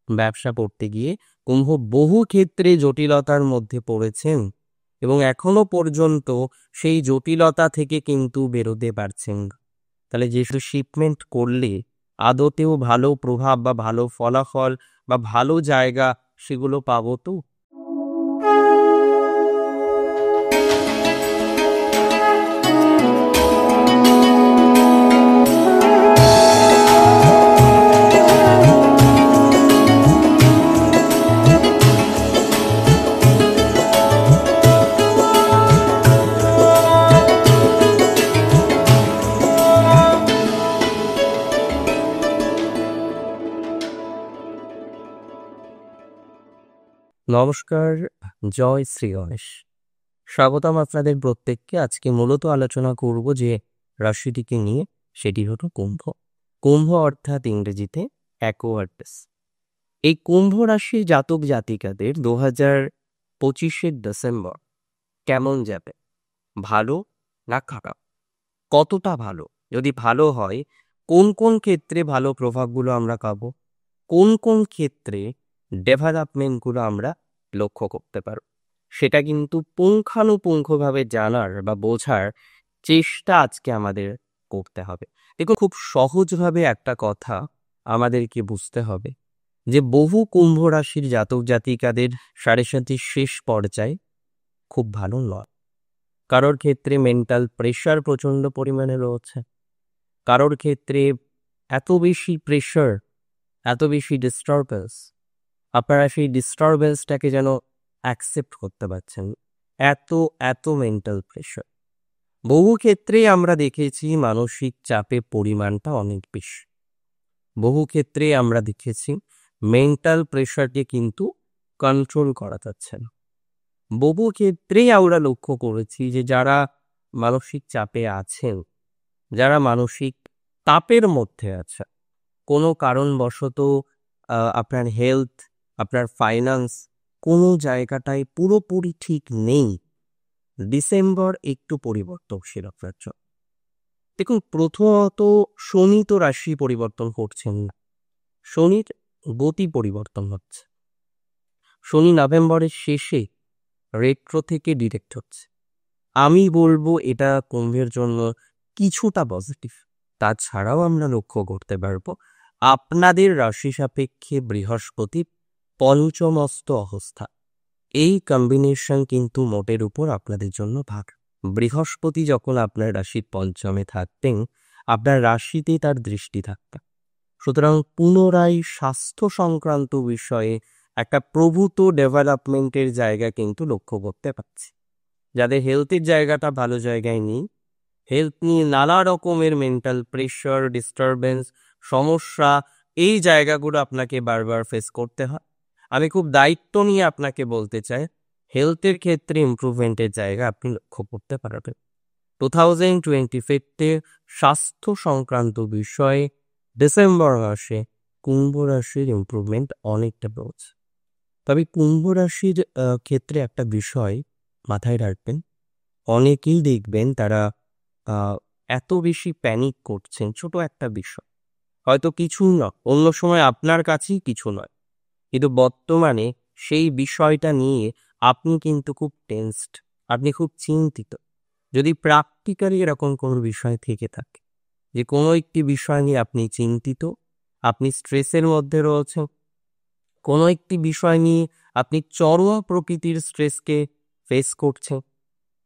ব্যবসা করতে গিয়ে কুম্ভ বহু ক্ষেত্রে জটিলতার মধ্যে পড়েছেন এবং এখনো পর্যন্ত সেই জটিলতা থেকে কিন্তু বেরোতে পারছেন না। তাহলে যেহেতু শিপমেন্ট করলে আদতেও ভালো প্রভাব বা ভালো ফলাফল বা ভালো জায়গা সেগুলো পাবো তো? নমস্কার, জয় শ্রী গণেশ। স্বাগতম আপনাদের প্রত্যেককে। আজকে মূলত আলোচনা করব যে রাশিটিকে নিয়ে, সেটি হলো কুম্ভ। কুম্ভ অর্থাৎ ইংরেজিতে অ্যাকোয়ারিয়াস। এই কুম্ভ রাশির জাতক জাতিকাদের 2025 ডিসেম্বর কেমন যাবে? ভালো না খারাপ? কতটা ভালো? যদি ভালো হয়, কোন কোন ক্ষেত্রে ভালো প্রভাবগুলো আমরা পাবো? কোন কোন ক্ষেত্রে ডেভেলপমেন্টগুলো আমরা লক্ষ্য করতে পারব? সেটা কিন্তু পুঙ্খানুপুঙ্খভাবে জানার বা বোঝার চেষ্টা আজকে আমাদের করতে হবে। দেখুন, খুব সহজভাবে একটা কথা আমাদেরকে বুঝতে হবে যে বহু কুম্ভ রাশির জাতক জাতিকাদের সাড়ে সাতির শেষ পর্যায়ে খুব ভালো নয়। কারোর ক্ষেত্রে মেন্টাল প্রেশার প্রচণ্ড পরিমাণে রয়েছে, কারোর ক্ষেত্রে এত বেশি প্রেশার, এত বেশি ডিস্টারবেন্স, আপনারা সেই ডিস্টারবেন্সটাকে যেন অ্যাকসেপ্ট করতে পারছেন। এত এত মেন্টাল প্রেশার। বহু ক্ষেত্রেই আমরা দেখেছি মানসিক চাপের পরিমাণটা অনেক বেশি। বহু ক্ষেত্রে আমরা দেখেছি মেন্টাল প্রেশারকে কিন্তু কন্ট্রোল করা যাচ্ছে না। বহু ক্ষেত্রেই আমরা লক্ষ্য করেছি যে যারা মানসিক চাপে আছেন, যারা মানসিক তাপের মধ্যে আছে, কোনো কারণবশত আপনার হেলথ, আপনার ফাইন্যান্স কোনো জায়গাটায় পুরোপুরি ঠিক নেই, ডিসেম্বর একটু পরিবর্তনশীল আপনার জন্য। দেখুন, প্রথমত শনি তো রাশি পরিবর্তন করছেন না, শনির গতি পরিবর্তন হচ্ছে। শনি নভেম্বরের শেষে রেট্রো থেকে ডিরেক্ট হচ্ছে। আমি বলবো এটা কুম্ভের জন্য কিছুটা পজিটিভ। তাছাড়াও আমরা লক্ষ্য করতে পারবো আপনাদের রাশি সাপেক্ষে বৃহস্পতি পঞ্চমস্ত অবস্থা, এই কম্বিনেশন কিন্তু মোটের উপর আপনাদের জন্য ভাগ। বৃহস্পতি যখন আপনার রাশির পঞ্চমে থাকতেন, আপনার রাশিতে তার দৃষ্টি থাকতেন। সুতরাং পুনরায় স্বাস্থ্য সংক্রান্ত বিষয়ে একটা প্রভূত ডেভেলপমেন্টের জায়গা কিন্তু লক্ষ্য করতে পারছি। যাদের হেলথের জায়গাটা ভালো জায়গায় নেই, হেলথ নিয়ে নানা রকমের মেন্টাল প্রেশার, ডিস্টারবেন্স, সমস্যা, এই জায়গাগুলো আপনাকে বারবার ফেস করতে হয়। আমি খুব দায়িত্ব নিয়ে আপনাকে বলতে চাই, হেলথের ক্ষেত্রে ইমপ্রুভমেন্টের জায়গা আপনি লক্ষ্য করতে পারবেন। 2025-এ স্বাস্থ্য সংক্রান্ত বিষয়ে ডিসেম্বর মাসে কুম্ভ রাশির ইমপ্রুভমেন্ট অনেকটা রয়েছে। তবে কুম্ভ রাশির ক্ষেত্রে একটা বিষয় মাথায় রাখবেন, অনেকেই দেখবেন তারা এত বেশি প্যানিক করছেন ছোট একটা বিষয়, হয়তো কিছু নয়, অন্য সময় আপনার কাছেই কিছু নয়, কিন্তু বর্তমানে সেই বিষয়টা নিয়ে আপনি কিন্তু খুব টেনসড, আপনি খুব চিন্তিত। যদি প্র্যাকটিক্যালি এরকম কোনো বিষয় থেকে থাকে যে কোনো একটি বিষয় নিয়ে আপনি চিন্তিত, আপনি স্ট্রেসের মধ্যে রয়েছেন, কোনো একটি বিষয় নিয়ে আপনি চরম প্রকৃতির স্ট্রেসকে ফেস করছেন,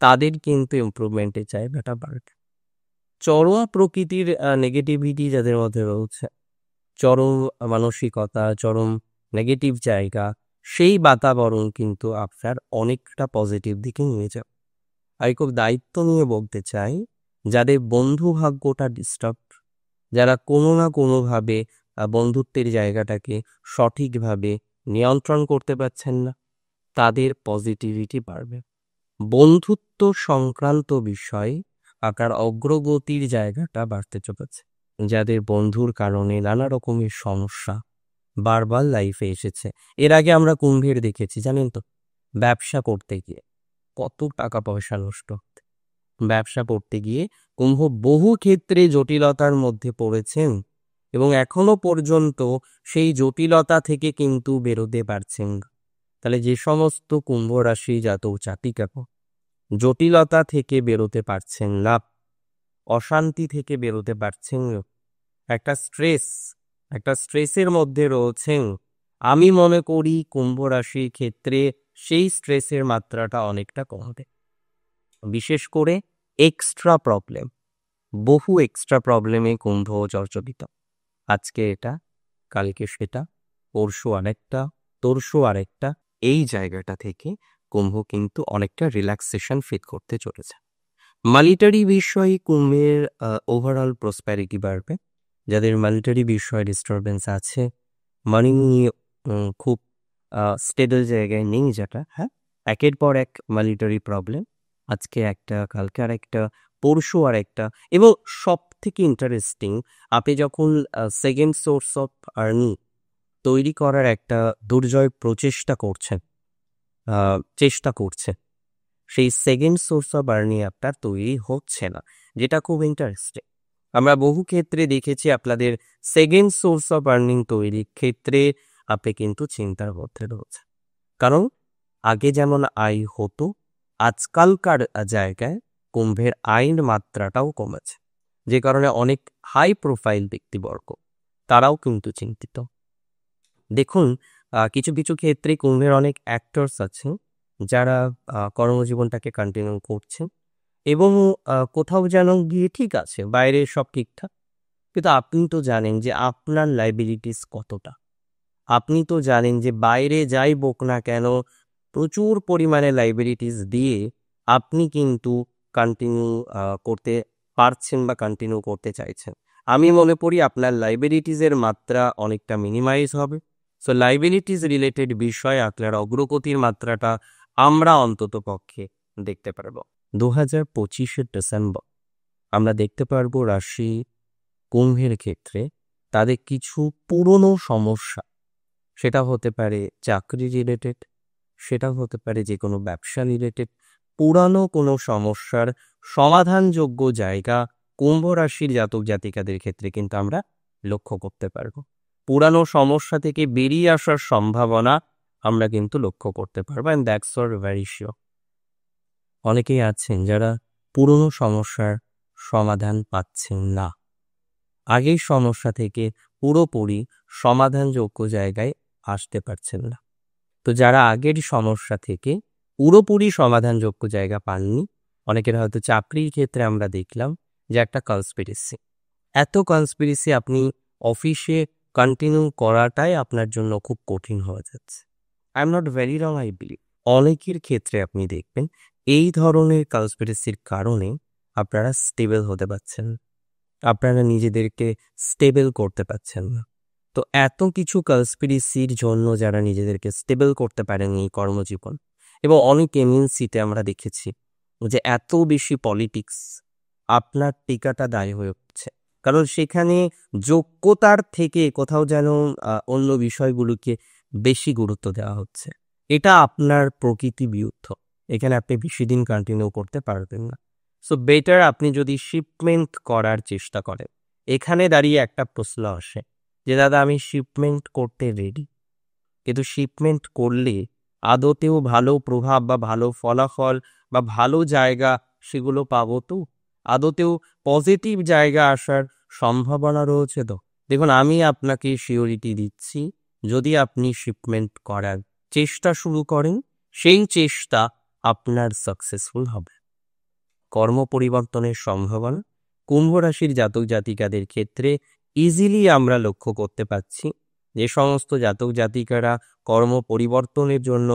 তাদের কিন্তু ইমপ্রুভমেন্টের জায়গাটা বাড়বে। চরম প্রকৃতির নেগেটিভিটি যাদের মধ্যে রয়েছে, চরম মানসিকতা, চরম নেগেটিভ জায়গা, সেই বাতাবরণ কিন্তু আপনার অনেকটা পজিটিভ দিকে নিয়ে যাবে। আমি খুব দায়িত্ব নিয়ে বলতে চাই, যাদের বন্ধু ভাগ্যটা ডিস্টার্ব, যারা কোনো না কোনোভাবে বন্ধুত্বের জায়গাটাকে সঠিকভাবে নিয়ন্ত্রণ করতে পারছেন না, তাদের পজিটিভিটি বাড়বে। বন্ধুত্ব সংক্রান্ত বিষয়ে আপনার অগ্রগতির জায়গাটা বাড়তে চলেছে। যাদের বন্ধুর কারণে নানা রকমের সমস্যা বারবার লাইফে এসেছে, এর আগে আমরা কুম্ভের দেখেছি জানেন তো, ব্যবসা করতে গিয়ে কত টাকা পয়সা নষ্ট হতে। ব্যবসা করতে গিয়ে কুম্ভ বহু ক্ষেত্রে জটিলতার মধ্যে পড়েছেন এবং এখনো পর্যন্ত সেই জটিলতা থেকে কিন্তু বেরোতে পারছেন না। তাহলে যে সমস্ত কুম্ভ রাশি জাতক জাতিকা জটিলতা থেকে বেরোতে পারছেন না, অশান্তি থেকে বেরোতে পারছেন না, একটা স্ট্রেসের মধ্যে রয়েছেন, আমি মনে করি কুম্ভ রাশির ক্ষেত্রে সেই স্ট্রেসের মাত্রাটা অনেকটা কমবে। বিশেষ করে এক্সট্রা প্রবলেম, বহু এক্সট্রা প্রবলেমে কুম্ভ জর্জরিত। আজকে এটা, কালকে সেটা, পরশু আরেকটা, তরশু আরেকটা, এই জায়গাটা থেকে কুম্ভ কিন্তু অনেকটা রিল্যাক্সেশন ফিল করতে চলেছে। মানিটারি বিষয়ে কুম্ভের ওভারঅল প্রসপ্যারিটি বাড়বে। যাদের মানিটারি বিষয়ে ডিস্টারবেন্স আছে, মানি নিয়ে খুব স্টেবল জায়গায় নেই, যেটা একের পর এক মানিটারি প্রবলেম, আজকে একটা, কালকে আরেকটা, পরশু আরেকটা। এবং সব থেকে ইন্টারেস্টিং, আপনি যখন সেকেন্ড সোর্স অফ আর্নিং তৈরি করার একটা দুর্জয় প্রচেষ্টা করছেন, সেই সেকেন্ড সোর্স অফ আর্নিং আপনার তৈরি হচ্ছে না, যেটা খুব ইন্টারেস্টিং। আমরা বহু ক্ষেত্রে দেখেছি আপনাদের সেকেন্ড সোর্স অফ আর্নিং তৈরির ক্ষেত্রে আপনি কিন্তু চিন্তার মধ্যে রয়েছে। কারণ আগে যেমন আয় হতো, আজকালকার জায়গায় কুম্ভের আয়ের মাত্রাটাও কমেছে, যে কারণে অনেক হাই প্রোফাইল ব্যক্তিবর্গ তারাও কিন্তু চিন্তিত। দেখুন, কিছু কিছু ক্ষেত্রে কুম্ভের অনেক অ্যাক্টরস আছেন যারা কর্মজীবনটাকে কন্টিনিউ করছেন এবং কোথাও যেন গিয়ে ঠিক আছে, বাইরে সব ঠিকঠাক, কিন্তু আপনি তো জানেন যে আপনার লাইবিলিটিস কতটা। আপনি তো জানেন যে বাইরে যাই বোক না কেন, প্রচুর পরিমাণে লাইবিলিটিস দিয়ে আপনি কিন্তু কন্টিনিউ করতে পারছেন বা কন্টিনিউ করতে চাইছেন। আমি মনে করি আপনার লাইবিলিটিসের মাত্রা অনেকটা মিনিমাইজ হবে। সো লাইবিলিটিস রিলেটেড বিষয়ে আপনার অগ্রগতির মাত্রাটা আমরা অন্তত পক্ষে দেখতে পারবো। 2025 ডিসেম্বর আমরা দেখতে পারবো রাশি কুম্ভের ক্ষেত্রে তাদের কিছু পুরনো সমস্যা, সেটা হতে পারে চাকরি রিলেটেড, সেটা হতে পারে যে কোনো ব্যবসা রিলেটেড, পুরানো কোনো সমস্যার সমাধানযোগ্য জায়গা কুম্ভ রাশির জাতক জাতিকাদের ক্ষেত্রে কিন্তু আমরা লক্ষ্য করতে পারবো। পুরানো সমস্যা থেকে বেরিয়ে আসার সম্ভাবনা আমরা কিন্তু লক্ষ্য করতে পারবো। And that's for very sure. অনেকেই আছেন যারা পুরনো সমস্যার সমাধান পাচ্ছেন না, আগের সমস্যা থেকে পুরোপুরি সমাধানযোগ্য জায়গায় আসতে পারছেন না। তো যারা আগের সমস্যা থেকে পুরোপুরি সমাধানযোগ্য জায়গা পাননি, অনেকের হয়তো চাকরির ক্ষেত্রে আমরা দেখলাম যে একটা কনস্পিরেসি, এত কনস্পিরেসি আপনি অফিসে কন্টিনিউ করাটাই আপনার জন্য খুব কঠিন হয়ে যাচ্ছে। I am not very wrong, I believe অনেকের ক্ষেত্রে আপনি দেখবেন এই ধরনের কনস্পিরেসির কারণে আপনারা স্টেবল হতে পারছেন, আপনারা নিজেদেরকে স্টেবল করতে পারছেন না। তো এত কিছু কনস্পিরেসির জন্য যারা নিজেদেরকে স্টেবল করতে পারেননি কর্মজীবন, এবং অনেক এমএনসিতে আমরা দেখেছি যে এত বেশি পলিটিক্স, আপনার টিকাটা দায়ী হয়ে উঠছে, কারণ সেখানে যোগ্যতার থেকে কোথাও যেন অন্য বিষয়গুলোকে বেশি গুরুত্ব দেওয়া হচ্ছে। এটা আপনার প্রকৃতি বিরুদ্ধ, এখানে আপনি বেশি দিন কন্টিনিউ করতে পারবেন না। সো বেটার আপনি যদি শিপমেন্ট করার চেষ্টা করেন। এখানে দাঁড়িয়ে একটা প্রশ্ন আসে যে দাদা আমি শিপমেন্ট করতে রেডি, কিন্তু শিপমেন্ট করলে আদতেও ভালো প্রভাব বা ভালো ফলাফল বা ভালো জায়গা সেগুলো পাবো তো? আদতেও পজিটিভ জায়গা আসার সম্ভাবনা রয়েছে তো? দেখুন, আমি আপনাকে সিওরিটি দিচ্ছি, যদি আপনি শিপমেন্ট করার চেষ্টা শুরু করেন, সেই চেষ্টা আপনার সাকসেসফুল হবে। কর্ম পরিবর্তনের সম্ভাবনা কুম্ভ রাশির জাতক জাতিকাদের ক্ষেত্রে ইজিলি আমরা লক্ষ্য করতে পারছি। যে সমস্ত জাতক জাতিকারা কর্ম পরিবর্তনের জন্য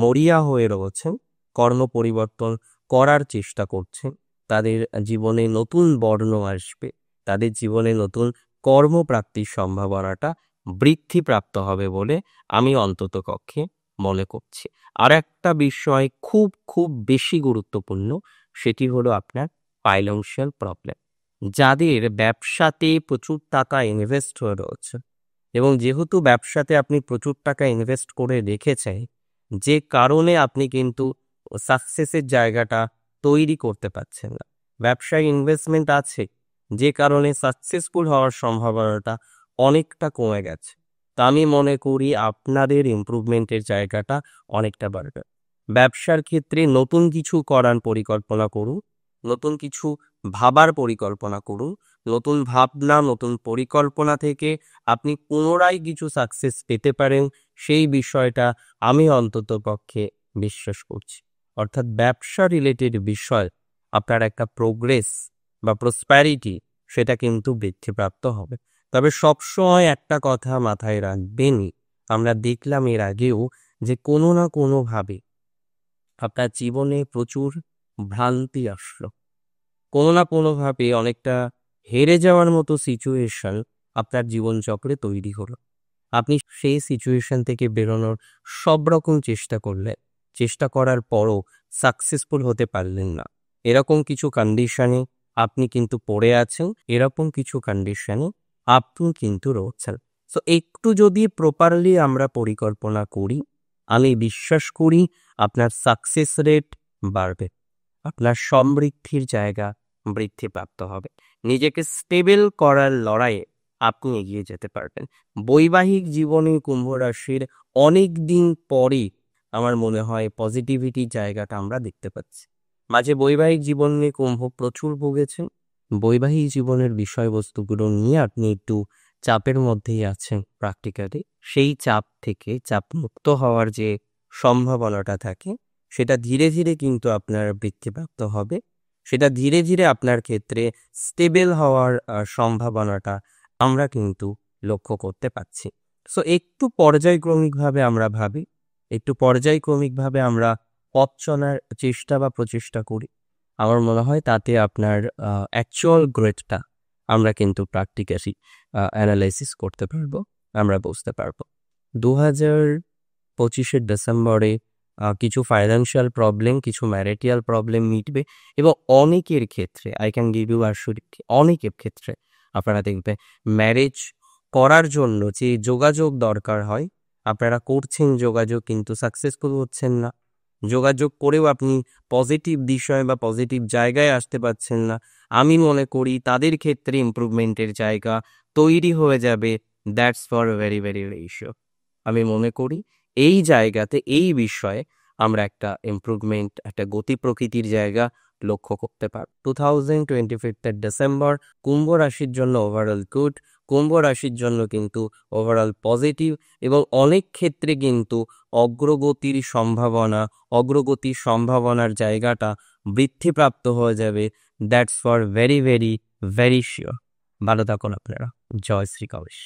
মরিয়া হয়ে রয়েছেন, কর্ম পরিবর্তন করার চেষ্টা করছেন, তাদের জীবনে নতুন বর্ণ আসবে, তাদের জীবনে নতুন কর্মপ্রাপ্তির সম্ভাবনাটা বৃদ্ধিপ্রাপ্ত হবে বলে আমি অন্তত কক্ষে মনে করছি। আর একটা বিষয় খুব খুব বেশি গুরুত্বপূর্ণ, সেটি হলো আপনার ফাইন্যান্সিয়াল প্রবলেম। যাদের ব্যবসাতে প্রচুর টাকা ইনভেস্ট হয়ে রয়েছে, এবং যেহেতু ব্যবসাতে আপনি প্রচুর টাকা ইনভেস্ট করে রেখেছেন, যে কারণে আপনি কিন্তু সাকসেসের জায়গাটা তৈরি করতে পারছেন না, ব্যবসায় ইনভেস্টমেন্ট আছে যে কারণে সাকসেসফুল হওয়ার সম্ভাবনাটা অনেকটা কমে গেছে। তা আমি মনে করি আপনাদের ইমপ্রুভমেন্টের জায়গাটা অনেকটা বাড়বে। ব্যবসার ক্ষেত্রে নতুন কিছু করার পরিকল্পনা করুন, নতুন কিছু ভাবার পরিকল্পনা করুন। নতুন ভাবনা, নতুন পরিকল্পনা থেকে আপনি পুনরায় কিছু সাকসেস পেতে পারেন, সেই বিষয়টা আমি অন্ততপক্ষে বিশ্বাস করছি। অর্থাৎ ব্যবসা রিলেটেড বিষয় আপনার একটা প্রোগ্রেস বা প্রসপ্যারিটি সেটা কিন্তু বৃদ্ধিপ্রাপ্ত হবে। তবে সবসময় একটা কথা মাথায় রাখবেনই, আমরা দেখলাম এর আগেও যে কোনো না কোনোভাবে আপনার জীবনে প্রচুর ভ্রান্তি আসলো, কোনো না কোনোভাবে অনেকটা হেরে যাওয়ার মতো সিচুয়েশন আপনার জীবনচক্রে তৈরি হলো। আপনি সেই সিচুয়েশন থেকে বেরোনোর সব রকম চেষ্টা করলেন, চেষ্টা করার পরও সাকসেসফুল হতে পারলেন না। এরকম কিছু কন্ডিশনে আপনি কিন্তু পড়ে আছেন, এরকম কিছু কন্ডিশনে আপনি কিন্তু রয়েছেন। সো একটু যদি প্রপারলি আমরা পরিকল্পনা করি, আমি বিশ্বাস করি আপনার সাকসেস রেট বাড়বে, আপনার সমৃদ্ধির জায়গা বৃদ্ধিপ্রাপ্ত হবে, নিজেকে স্টেবল করার লড়াইয়ে আপনি এগিয়ে যেতে পারবেন। বৈবাহিক জীবনে কুম্ভ রাশির অনেক দিন পরে আমার মনে হয় পজিটিভিটির জায়গাটা আমরা দেখতে পাচ্ছি। মাঝে বৈবাহিক জীবন নিয়ে কুম্ভ প্রচুর ভুগেছেন, বৈবাহিক জীবনের বিষয়বস্তুগুলো নিয়ে আপনি একটু চাপের মধ্যেই আছেন প্র্যাকটিক্যালি। সেই চাপ থেকে চাপ মুক্ত হওয়ার যে সম্ভাবনাটা থাকে সেটা ধীরে ধীরে কিন্তু আপনার বৃদ্ধিপ্রাপ্ত হবে, সেটা ধীরে ধীরে আপনার ক্ষেত্রে স্টেবল হওয়ার সম্ভাবনাটা আমরা কিন্তু লক্ষ্য করতে পারছি। সো একটু পর্যায়ক্রমিকভাবে আমরা ভাবি, একটু পর্যায়ক্রমিকভাবে আমরা পথ চলার চেষ্টা বা প্রচেষ্টা করি। আমার মনে হয় তাতে আপনার অ্যাকচুয়াল গ্রেডটা আমরা কিন্তু প্র্যাকটিক্যালি অ্যানালাইসিস করতে পারবো, আমরা বুঝতে পারবো। 2025 ডিসেম্বরে কিছু ফাইন্যান্সিয়াল প্রবলেম, কিছু ম্যারিটাল প্রবলেম মিটবে এবং অনেকের ক্ষেত্রে I can give you assurity, অনেকের ক্ষেত্রে আপনারা দেখবে ম্যারেজ করার জন্য যে যোগাযোগ দরকার হয় আপনারা করছেন যোগাযোগ, কিন্তু সাকসেসফুল হচ্ছেন না। যোগাযোগ করেও আপনি পজিটিভ বিষয় বা পজিটিভ জায়গায় আসতে পারছেন না। আমি মনে করি তাদের ক্ষেত্রে ইমপ্রুভমেন্টের জায়গা তৈরি হয়ে যাবে। That's for very very ratio. আমি মনে করি এই জায়গাতে, এই বিষয়ে আমরা একটা ইমপ্রুভমেন্ট, একটা গতি প্রকৃতির জায়গা লক্ষ্য করতে পারব। 2025 ডিসেম্বর কুম্ভ রাশির জন্য ওভারঅল গুড, কুম্ভ রাশির জন্য কিন্তু ওভারঅল পজিটিভ এবং অনেক ক্ষেত্রে কিন্তু অগ্রগতির সম্ভাবনার জায়গাটা বৃদ্ধিপ্রাপ্ত হয়ে যাবে। That's for very very very sure. ভালো থাকুন আপনারা। জয় শ্রী গণেশ।